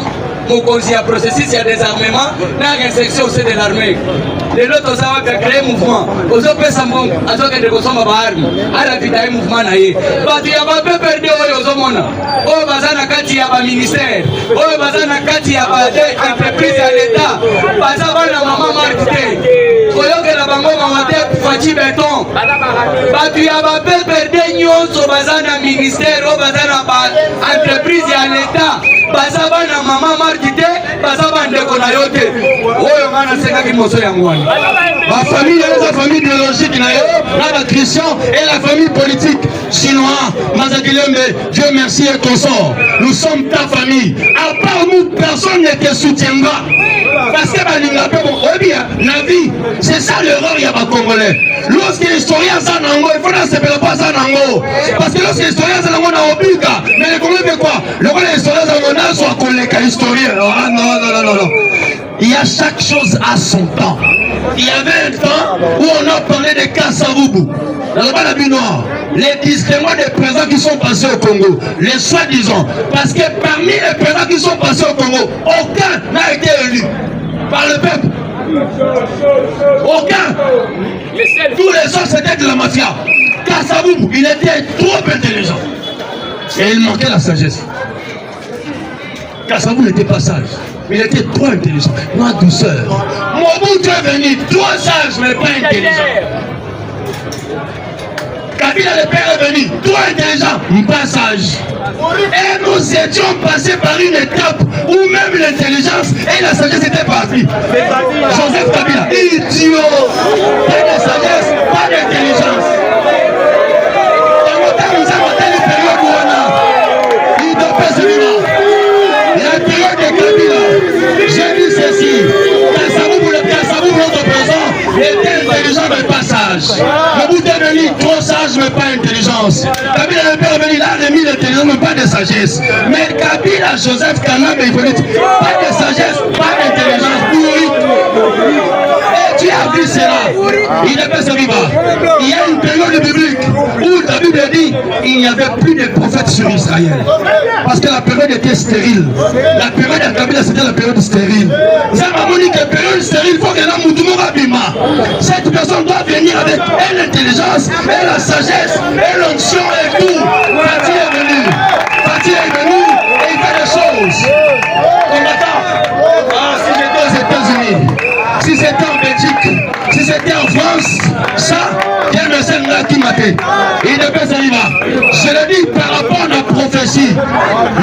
Il y a processus, il y a des armements, il y a une section aussi de l'armée. Les autres ont créé un mouvement. Aux autres, ils ont consommer des armes. À la vie d'un mouvement. Il y a pas perdu aux hommes. Au bazana kati ya ba ministère. Au bazana kati ya ba entreprise à l'État. Bazana na maman marqué. Koyoke na bango mamate fachi béton. Batu ya ba perdu nyonso bazana ministère. Au bazana ba entreprise à l'État. Bazaba na maman marqué. Bazaba ndeko na yote. Oyo ngana seka kimoso yangwani. Ma famille est la famille biologique la Christian et la famille politique chinois. Mazakilembe, Dieu merci et consort. Nous sommes ta famille. À part nous, personne ne te soutiendra. Parce que la vie, c'est ça l'erreur, il y a pas Congolais. Lorsque l'historien Zanango, il faut ne pas Zanango. Parce que lorsque l'historien Zanango n'a aucun cas, mais les Congolais fait quoi? Le rôle de l'historien Zanango soit les historiens. Ah, non. Il y a chaque chose à son temps. Il y avait un temps où on a parlé de Kasavubu. Dans le Balabi Noir, les distinguants des présidents qui sont passés au Congo, les soi-disant, parce que parmi les présidents qui sont passés au Congo, aucun n'a été élu par le peuple. Aucun. Tous les autres c'était de la mafia. Kasavubu, il était trop intelligent. Et il manquait la sagesse. Kasavubu n'était pas sage. Il était trop intelligent. Moi, douceur. Mobutu est venu, trop sage, mais pas intelligent. Kabila le père est venu, trop intelligent, pas sage. Et nous étions passés par une étape où même l'intelligence et la sagesse étaient partis. Joseph Kabila, idiot. Pas de sagesse, pas d'intelligence. Il doit pas se vivre. La période de Kabila, j'ai dit ceci. Kasavubu, notre président, était intelligent mais pas sage. Le bout est venu trop sage mais pas intelligence. Kabila le père est venu, il a remis l'intelligence mais pas de sagesse. Mais Kabila, Joseph Kanambe, il faut dire, pas de sagesse, pas d'intelligence. Et tu as vu cela. Il n'est pas se vivre. Il y a une période biblique où la Bible dit il n'y avait plus de prophètes sur Israël. Parce que la période était stérile. La période de Kabila, c'était la période stérile. Ça m'a dit que la période stérile, il faut que la Moutoumora bima. Cette personne doit venir avec l'intelligence, et la sagesse, et l'onction et tout. Fatih est venu. Fatih est venu et il fait des choses. Combattant. Ah, si j'étais aux États-Unis, si c'était en Belgique, si c'était en France, ça, il y a un Seigneur qui m'a fait. Il ne peut s'arriver. Je le dis par rapport à la prophétie.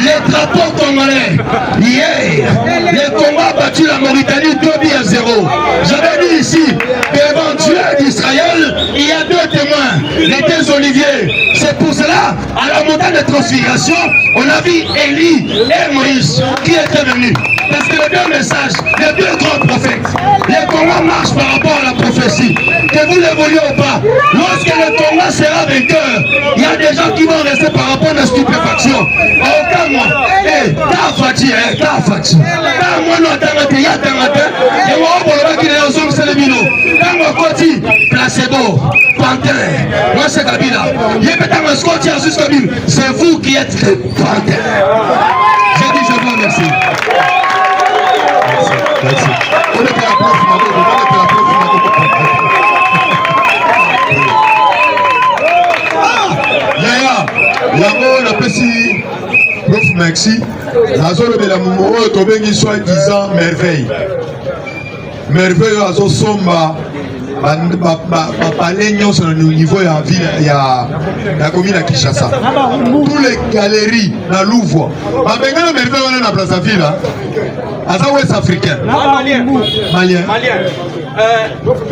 Les drapeaux congolais, hier, les Congos ont battu la Mauritanie 2-0. J'avais dit ici, devant Dieu d'Israël, il y a deux témoins, les deux Oliviers. C'est pour cela, à la montagne de transfiguration, on a vu Élie et Moïse qui étaient venus. Parce que les deux messages, les deux grands prophètes, les Congos marchent par rapport à la prophétie. Que vous le voyez ou pas, lorsque le Congo sera vainqueur, il y a des gens qui vont rester par rapport à la stupéfaction. Aucun mois. Eh, t'as fatigué, t'as fatigué. T'as moi, non, t'as raté, y'a t'as raté. Et moi, on va qu'il est en zone, c'est le mino. T'as moi, côté, placebo, pantin. Moi, c'est Kabila. Il y a peut-être un scotch jusqu'à Kabila. C'est vous qui êtes le pantin. J'ai dit, je vous remercie. Merci. On est à la place, yango napesi prof Maxi azolobela momo oyo tobengi soi-disant merveille oyo azosomba bapale nyonso na niveau ya ville ya commune ya Kinshasa, tous les galeries na Louvre babenga na merveille wana na Brazzaville aza ouest africain malien.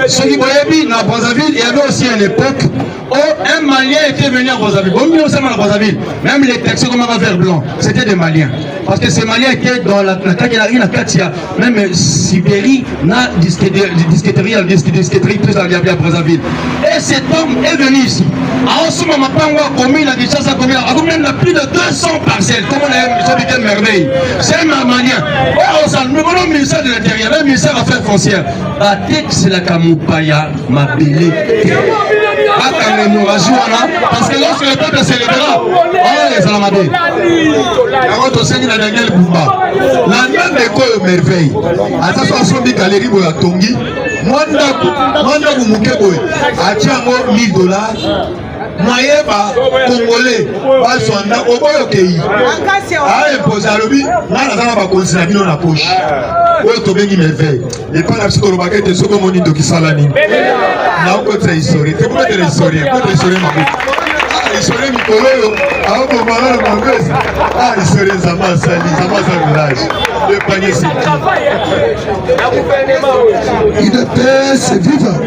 Ce qui voyait dans Brazzaville, il y avait aussi une époque où un Malien était venu à Brazzaville. Bon, nous sommes à Brazzaville. Même les textes comme un verre blanc, c'était des Maliens. Parce que ces Maliens étaient dans la Katia, même Sibérie, na disqueterie plus à Brazzaville. Et cet homme est venu ici. En ce moment, commune à Kinshasa, commune a plus de 200 parcelles. Comme on a dit, merveille. C'est un Malien. Nous avons le ministère de l'Intérieur, le ministère des Affaires foncières. La tête, c'est la Kamoupaya, ma belle. Parce que lorsque le peuple célébrera, oh les Alamadés, quand on saigne la Daniel Boumba, la même école merveille, à sa façon de galerie Boya Tongi, Mwanda Boumukeboy, à Tiango $1000. Maïeba, Congolais, Baswanda, Oboyokei, a imposé à l'objet, n'a pas considéré dans la poche. Où Tobengi merveille. Et pas la psychologie de ce que mon indo qui salani. N'a aucun historien. C'est pour être historien. Pour être historien, ma bouche. Ah, historien Mikolo, ah, au moment là, ma bouche. Ah, historien Zama Sali, Zama Zalulage. Le panier c'est qui? Il était, c'est vivant.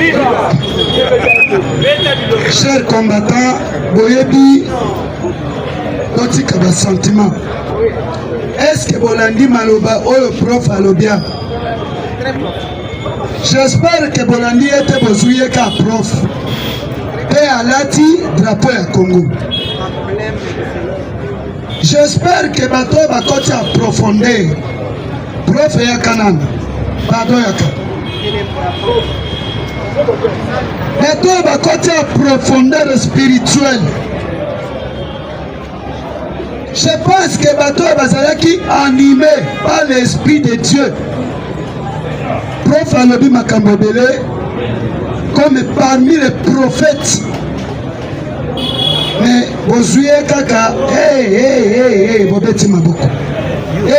Chers combattants, Boyebi, Kotika ba sentiment. Est-ce que Bolandi Maloba ou le prof Alobia? J'espère que Bolandi était besoin qu'un prof. Et à Lati, drapeau à Congo. J'espère que bato bakoti à profondeur. Prof ya kanana. Pardon yaka. Bato bakoti à profondeur spirituelle. Je pense que bato bazalaki animé par l'esprit de Dieu. Prof alobi makambo belé comme parmi les prophètes. Mais bozuye kaka hey bobeti maboko.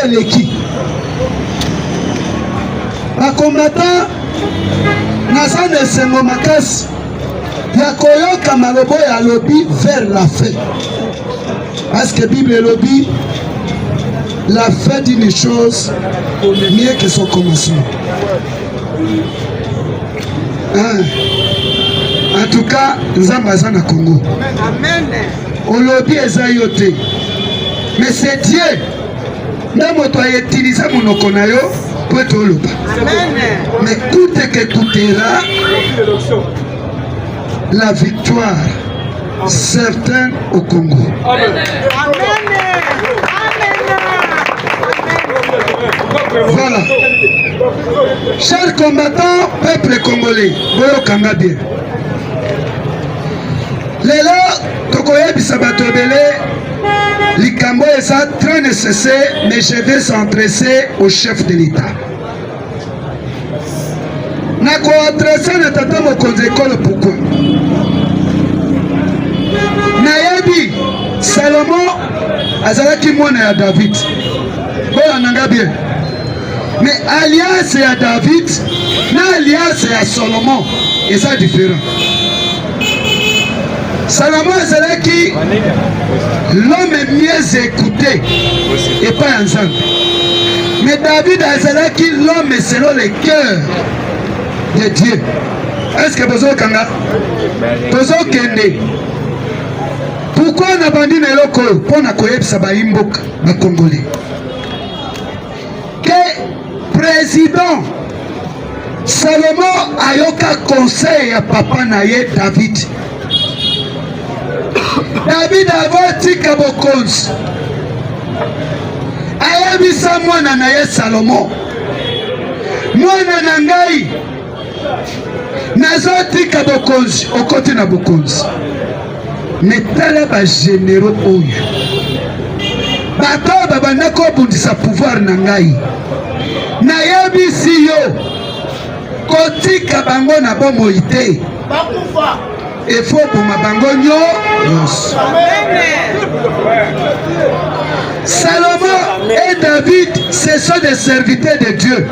Eleki. Ba combattant naza ne sengo makasi ya koyoka malobo ya lobi vers la fin. Parce que la Bible lobby la fin d'une chose mieux que son commencement. En tout cas, nous avons besoin de Congo. Au lobby est mais c'est Dieu. Nous avons utilisé mon okonayo pour être au lobby. Mais coûte que coûtera la victoire certaine au Congo. Amen. Voilà. Chers combattants, peuple congolais, Boyo Kanga bien. Lelo, Tokoye Bisabatobele, Likambo est ça très nécessaire, mais je vais s'adresser au chef de l'État. Nako adresser na tata mokonzi ekolo pourquoi? Nayebi Salomon azalaki mwana ya David. Boya nanga bien. Mais alliance ya David na alliance ya Salomon eza différent. Salomon azalaki l'homme mieux écouté et pas ensemble. Mais David azalaki l'homme selon le cœur de Dieu. Est-ce que vous avez Bozo Kende? Pourquoi on a bandit les locaux pour na koyebisa ba imboka ba Congolais? Que président Salomon ayoka conseil à papa naye David. David avoti kabokonzi. Ayebisa mwana naye Salomon. Mwana na ngai nazotika bokonzi okoti na bokonzi. Metala ba généraux oyo bato babanda kobundisa pouvoir na ngai nayebisi yo kotika bango na bomoi te efo boma bango nyonso. Salomon et David ce sont des serviteurs de Dieu.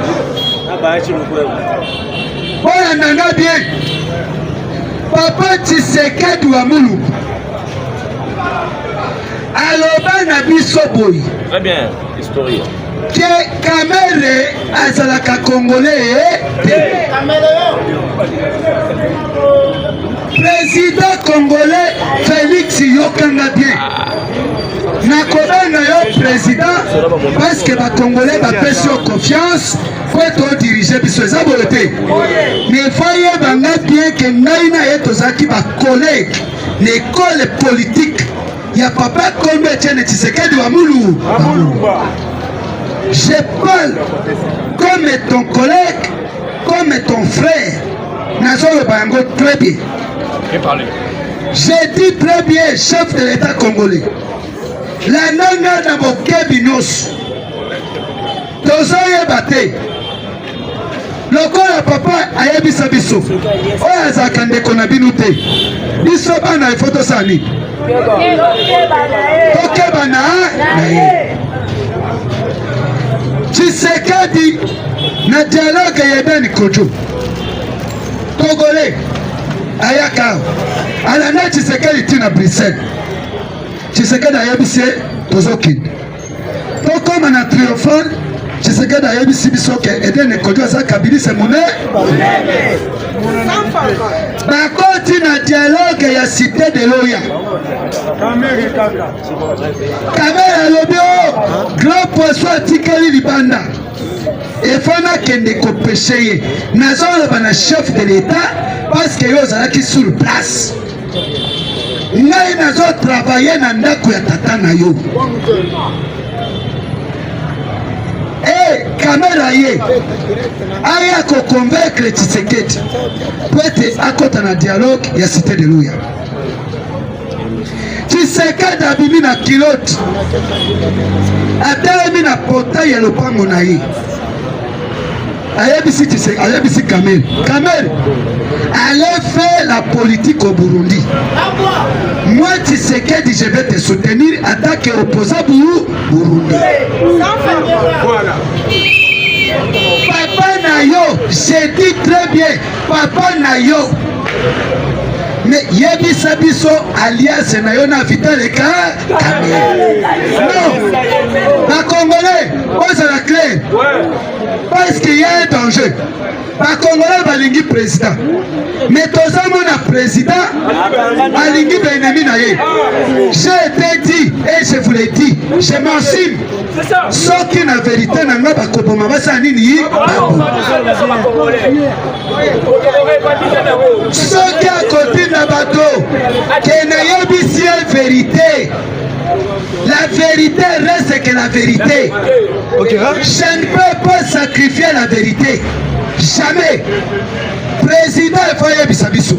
Oya nanga bien Papa Tshisekedi wa Mulungu aloba na biso boyi. Très bien, historien. Que Kamere azalaka Congolais président congolais Félix yokanga bien. Nakobenga yo président parce que ba Congolais bapesi yo confiance pour être dirigé biso eza boye te. Mais voyez banga bien que ngai na ye tozalaki ba collègue l'école politique ya papa Kombe Etienne Tshisekedi wa Mulumba. Je parle comme ton collègue, comme ton frère. Nazolo Bango très bien. J'ai dit très bien, chef de l'État congolais. La nanga na bokebi nyos. Tozoye bate. Lokola papa ayebisa biso. Oya zakande kona binu te. Biso bana ifoto sani. Tokeba na Tshisekedi na dialogue yebeni kojo Togolais ayaka alana Tshisekedi tina Bruxelles. Tshisekedi ayebisi tozokinde tokoma na triomphal. Tshisekedi ayebisi biso ke edeni kojo za kabilise mune bakoti na dialogue ya cité de l'Oya. Kamera lobio grand poisson atikali libanda efana kende kopeshe ye nazoloba na chef de l'État parce que yo ozalaki sur place. ngai nazo travailler na ndako ya tata na yo. Kamera ye aya ko convaincre Tshisekedi poete akota na dialogue ya Cité de Luya. Tshisekedi abimi na kilote atelemi na portail ya lopango na ye ayebisi Kamere allez faire la politique au Burundi. Moi Tshisekedi je vais te soutenir attaque opposant Burundi. Voilà. Papa Nayo, j'ai dit très bien, Papa Nayo. Mais yebisa biso alias Nayo na Vital Kamere. Non, la Congolais, pose la clé. Parce qu'il y a un danger. La Congolais balingi président. Mais tozamo na président balingi benemi na ye. J'ai été dit et je vous l'ai dit, je m'assume. Soki na vérité na nga bakoboma basa nini soki akoti na bato ke nayebisi ye vérité. La vérité reste que la vérité. Je ne peux pas sacrifier la vérité. Jamais. Président Foye Bissabiso.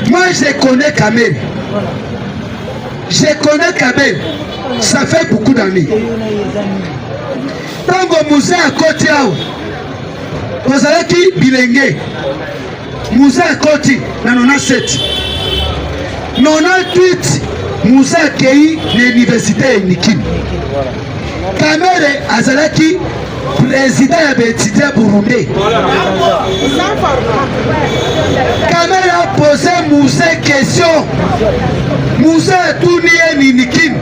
Moi je connais Kamere. Je connais Kamere. Ça fait beaucoup d'années. Tango Moussa à Koti Aou. Ozalaki Bilenge. Moussa à Koti. Na 97. 98. Moussa Kei l'université Nikin. Kamere Azalaki président ya étudiant burundais. Kamere a posé Moussa question. Moussa a tourné Nikin.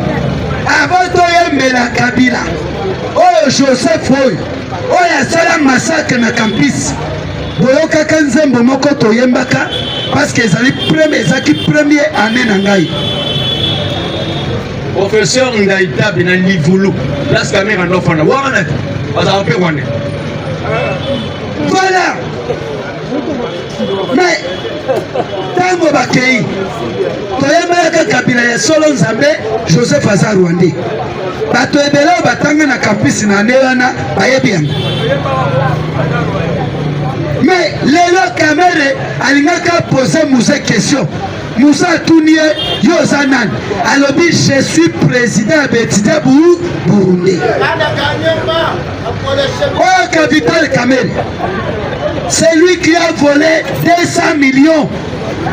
Avant toyembela Kabila. Oyo Joseph Oyo. Oyo asala massacre na campus. Boyoka kanzembo moko toyembaka parce que ezali premier année na ngai. Professeur Ngaïtabe na Nivulu, place caméra n'offre wana, bazar pe wana. Voilà. Mais tango bakei, toyembaka Kabila ya solo Nzambe, Joseph Azar Rwandais. Bato ebela batanga na campus na newana bayebi yango. Mais lelo Kamere alingaka poser Moussa question. Moussa Tounie Yozanan alobi je suis président Betida Burundi. Oh capital Kamere. C'est lui qui a volé 200 millions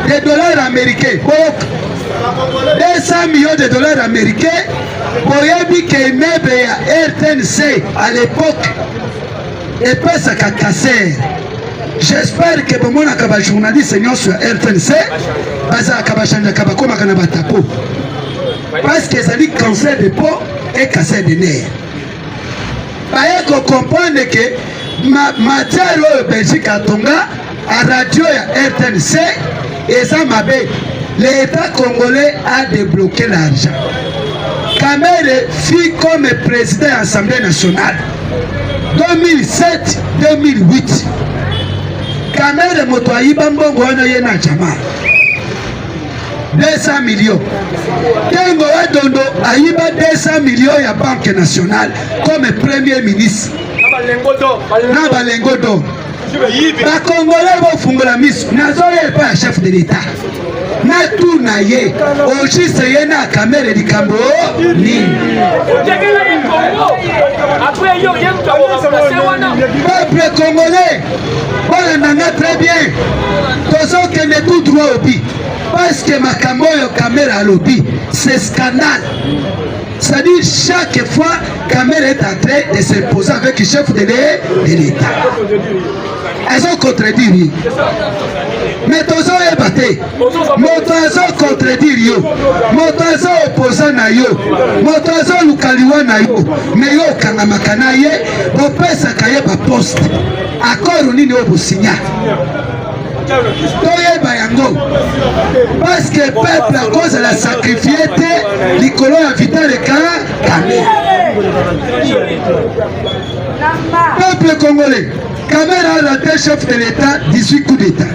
de dollars américains. 200 millions de dollars américains. Boyebi Kemebe ya RTNC à l'époque. Et pas ça Kasser. J'espère que bon na kaba journaliste senior sur RTNC baza kaba chanja kaba koma kana batapo parce que ça dit cancer de peau et cancer de nerfs. Baye ko comprendre que matière au Belgique à Tonga à radio ya RTNC et ça mabe l'État congolais a débloqué l'argent. Kamere fut comme président de l'Assemblée nationale 2007-2008. Kamere moto ayiba mbongo wana ye na jamaa 200 millions. Tengo Wadondo ayiba 200 millions ya Banque nationale comme premier ministre. Na balengo do. Ba Congolais bo fungola miso nazo ye pa chef de l'État. Na tout na ye ojise ye na Kamere likambo nini. Après yo yem to wana. Peuple congolais voilà nanga très bien. Tozo que ne tout droit au but. Parce que makambo yo Kamere à lobby, c'est scandale. C'est-à-dire chaque fois Kamere est en train de se poser avec le chef de l'État. Elles ont contredit. Mais tozo est batté. Motozo contredit yo. Motozo opposant na yo. Motozo lukaliwa na yo. Mais yo kangamakana ye. Bopesa kaye ba poste. Accord nini obo signa. Toyeba yango parce que le peuple à cause de la sacrifié l'icolo a Vital Kamere. Peuple congolais, Kamere a été chef de l'État 18 coups d'État.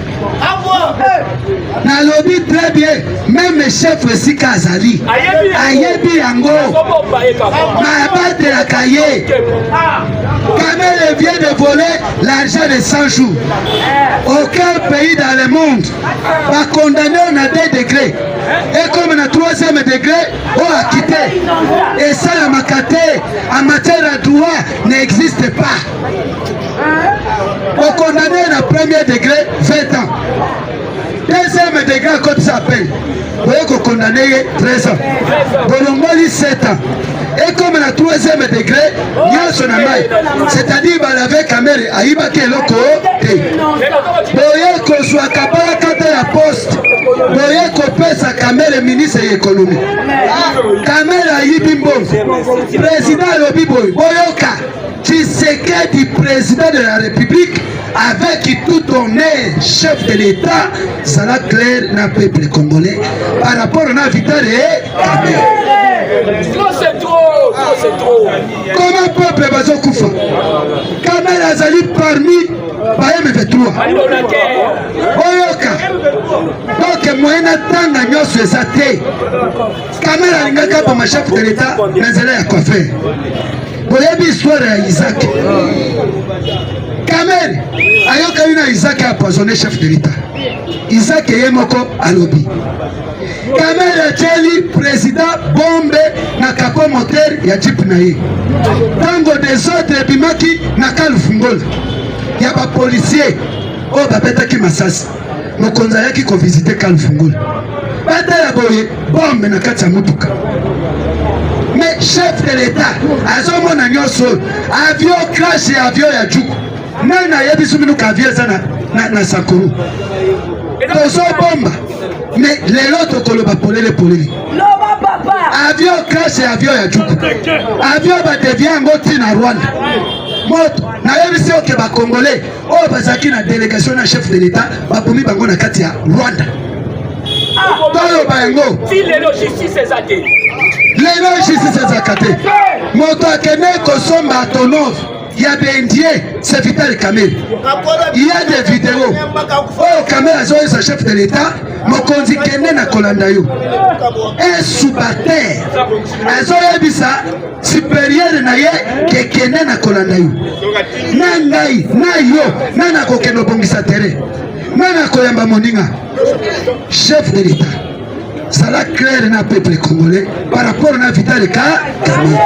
nalobi très bien, même chef esika azali ayebi yango maabatelaka ye. Kamel vient de voler l'argent de 100 jours. Aucun pays dans le monde va condamner à 2 degrés. Et comme on a 3e degré, on a quitté. Et ça, la macaté, en matière de droit, n'existe pas. On condamné à 1er degré 20 ans. 2e degré, à quoi ça s'appelle? Vous voyez qu'on condamné 13 ans. Bolongoli 7 ans. Et comme la 3e degré, c'est-à-dire avec Kamel, Aïbaki et Loko, Boye Kozwa Kabala Kata ya poste, Boye Kopesa Kamel, ministre de l'économie. Kamel Aïbimbo, président Lobi Boy, Boyoka, Tshisekedi, président de la République, avec tout honneur, chef de l'État, ça l'a clair dans le peuple congolais par rapport à la victoire de Kamel. C'est trop, c'est trop. Comment peuple bazo kufa? Kamel azali parmi M23. Oyoka. Donc moyena tanga nyoso ezate. Kamel alingaka pa ma chef de l'État na zela ya coiffeur. Boyebi histoire ya Isaac. Kamel ayoka ina Isaac a empoisonné chef de l'État. Isaac yemoko alobi. Kamel atieli président bombe na capot moteur ya jeep na ye. Tango des autres bimaki na Kalufungola. Ya ba policier o babetaki masasi. Mokonza yaki ko visiter Kalufungola. Bata ya boye bombe na kati ya mutuka. Mais chef de l'État azomona nyoso avion crash ya avion ya juku. Nana yebisu minu ka avion sana na Sakuru. Tozo bomba. Mais les autres koloba polele. Avion crash et avion ya juku. Avion ba devient ngoti na Rwanda. Moto na yebisi oke ba Congolais o bazaki na délégation na chef de l'État ba pomi bango na kati ya Rwanda. Toyo ba yango. Si les logistes ezate. Les logistes ezakate. Moto akene kosomba Antonov. Il y a des Indiens, c'est Vital Kamel. Il y a des vidéos. Oh, Kamel a son chef de l'État, Mokonzi Kene na Kolandayo. Un sous-terre. Elles ont vu ça, supérieur na ye, que Kene na Kolandayo. Nangai, na yo, nana kokeno bongisa tere. Nana koyamba moninga. Chef de l'État. Ça l'a clair dans le peuple congolais par rapport à Vital Kamel.